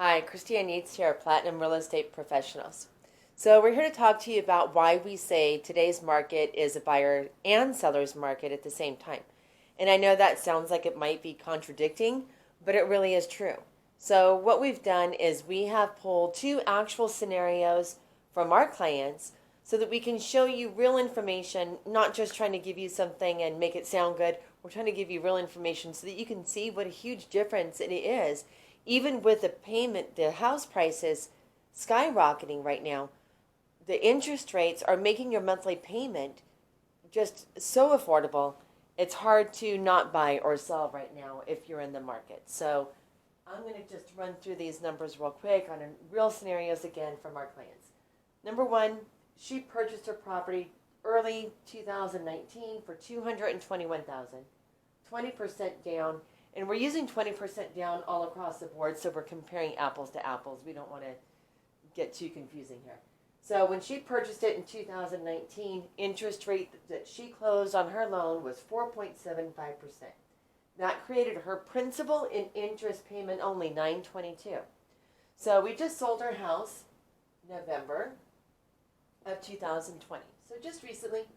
Hi, Christianne Yates here, Platinum Real Estate Professionals. So, we're here to talk to you about why we say today's market is a buyer and seller's market at the same time. And I know that sounds like it might be contradicting, but it really is true. So, what we've done is we have pulled two actual scenarios from our clients so that we can show you real information, not just trying to give you something and make it sound good. We're trying to give you real information so that you can see what a huge difference it is even with the house prices skyrocketing right now, the interest rates are making your monthly payment just so affordable. It's hard to not buy or sell right now if you're in the market. So I'm going to just run through these numbers real quick on real scenarios again from our clients. Number one, she purchased her property early 2019 for $221,000, 20% down, and we're using 20% down all across the board, so we're comparing apples to apples. We don't want to get too confusing here. So when she purchased it in 2019, interest rate that she closed on her loan was 4.75%. That created her principal and interest payment only $922. So we just sold her house November of 2020. So just recently,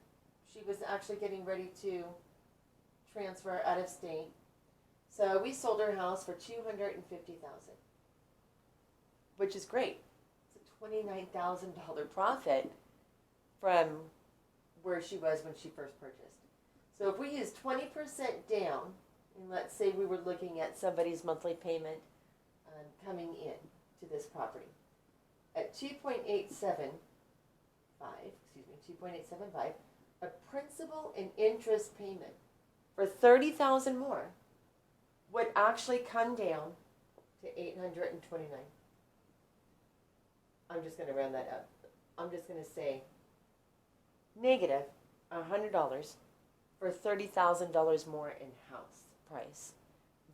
she was actually getting ready to transfer out of state. So we sold her house for $250,000, which is great. It's a $29,000 profit from where she was when she first purchased. So if we use 20% down, and let's say we were looking at somebody's monthly payment coming in to this property at 2.875, a principal and interest payment for $30,000 more would actually come down to $829. I'm just going to round that up. I'm just going to say negative $100 for $30,000 more in house price.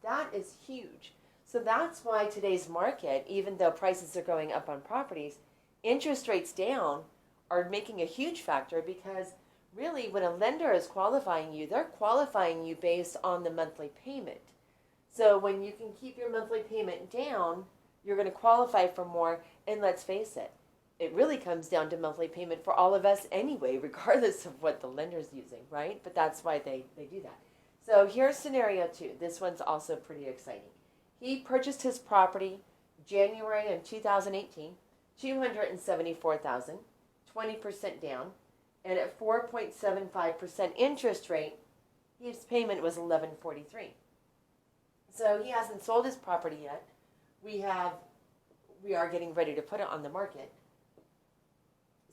That is huge. So that's why today's market, even though prices are going up on properties, interest rates down are making a huge factor, because really when a lender is qualifying you, they're qualifying you based on the monthly payment. So when you can keep your monthly payment down, you're going to qualify for more. And let's face it, it really comes down to monthly payment for all of us anyway, regardless of what the lender's using, right? But that's why they do that. So here's scenario two. This one's also pretty exciting. He purchased his property January of 2018, $274,000, 20% down, and at 4.75% interest rate, his payment was $1,143. So he hasn't sold his property yet. We are getting ready to put it on the market.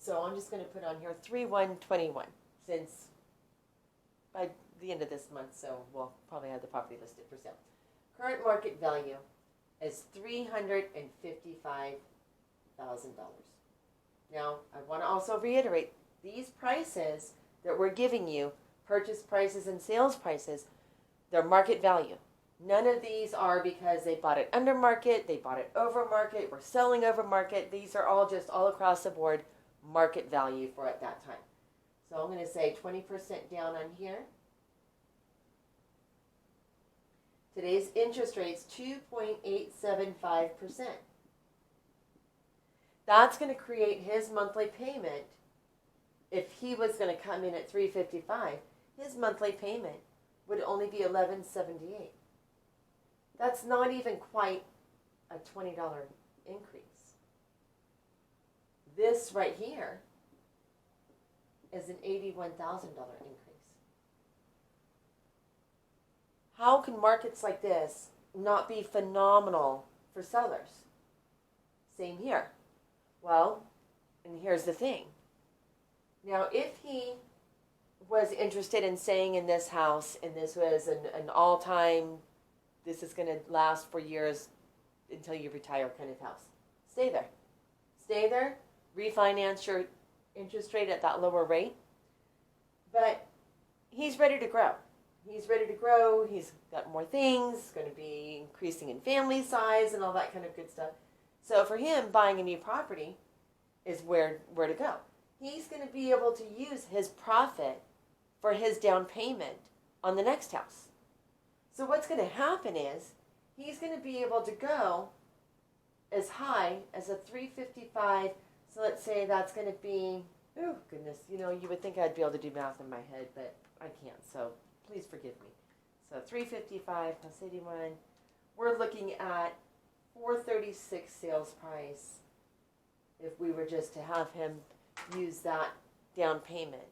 So I'm just going to put on here 3/1/21, since by the end of this month, so we'll probably have the property listed for sale. Current market value is $355,000. Now, I want to also reiterate, these prices that we're giving you, purchase prices and sales prices, they're market value. None of these are because they bought it under market, they bought it over market, we're selling over market. These are all just all across the board market value for at that time. So I'm going to say 20% down on here. Today's interest rate's 2.875%. That's going to create his monthly payment. If he was going to come in at $355, his monthly payment would only be $1,178. That's not even quite a $20 increase. This right here is an $81,000 increase. How can markets like this not be phenomenal for sellers? Same here. Well, and here's the thing. Now, if he was interested in staying in this house, and this was an all-time, this is going to last for years until you retire kind of house, stay there. Stay there, refinance your interest rate at that lower rate. But he's ready to grow. He's ready to grow. He's got more things, going to be increasing in family size and all that kind of good stuff. So for him, buying a new property is where to go. He's going to be able to use his profit for his down payment on the next house. So what's going to happen is he's going to be able to go as high as a 355. So let's say that's going to be, oh goodness, you would think I'd be able to do math in my head, but I can't. So please forgive me. So 355 plus 81, we're looking at 436 sales price if we were just to have him use that down payment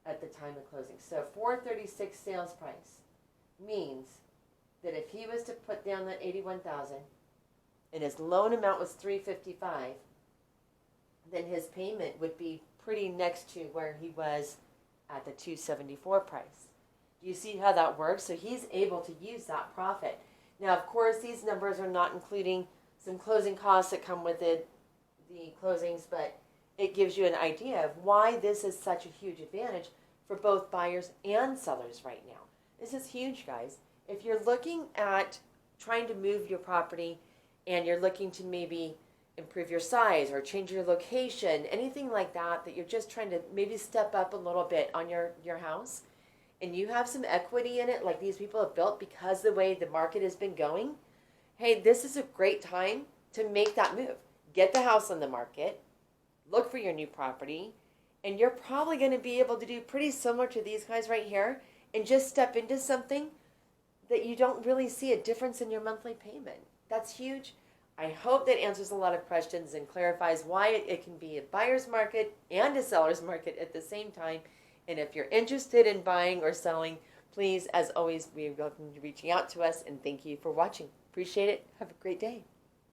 at the time of closing. So 436 sales price means that if he was to put down that 81,000 and his loan amount was 355, then his payment would be pretty next to where he was at the 274 price. Do you see how that works? So he's able to use that profit. Now, of course, these numbers are not including some closing costs that come with it, the closings, but it gives you an idea of why this is such a huge advantage for both buyers and sellers right now. This is huge, guys. If you're looking at trying to move your property and you're looking to maybe improve your size or change your location, anything like that, that you're just trying to maybe step up a little bit on your house, and you have some equity in it like these people have built because the way the market has been going, hey, this is a great time to make that move. Get the house on the market, look for your new property, and you're probably going to be able to do pretty similar to these guys right here and just step into something that you don't really see a difference in your monthly payment. That's huge. I hope that answers a lot of questions and clarifies why it can be a buyer's market and a seller's market at the same time. And if you're interested in buying or selling, please, as always, we welcome you reaching out to us, and thank you for watching. Appreciate it. Have a great day.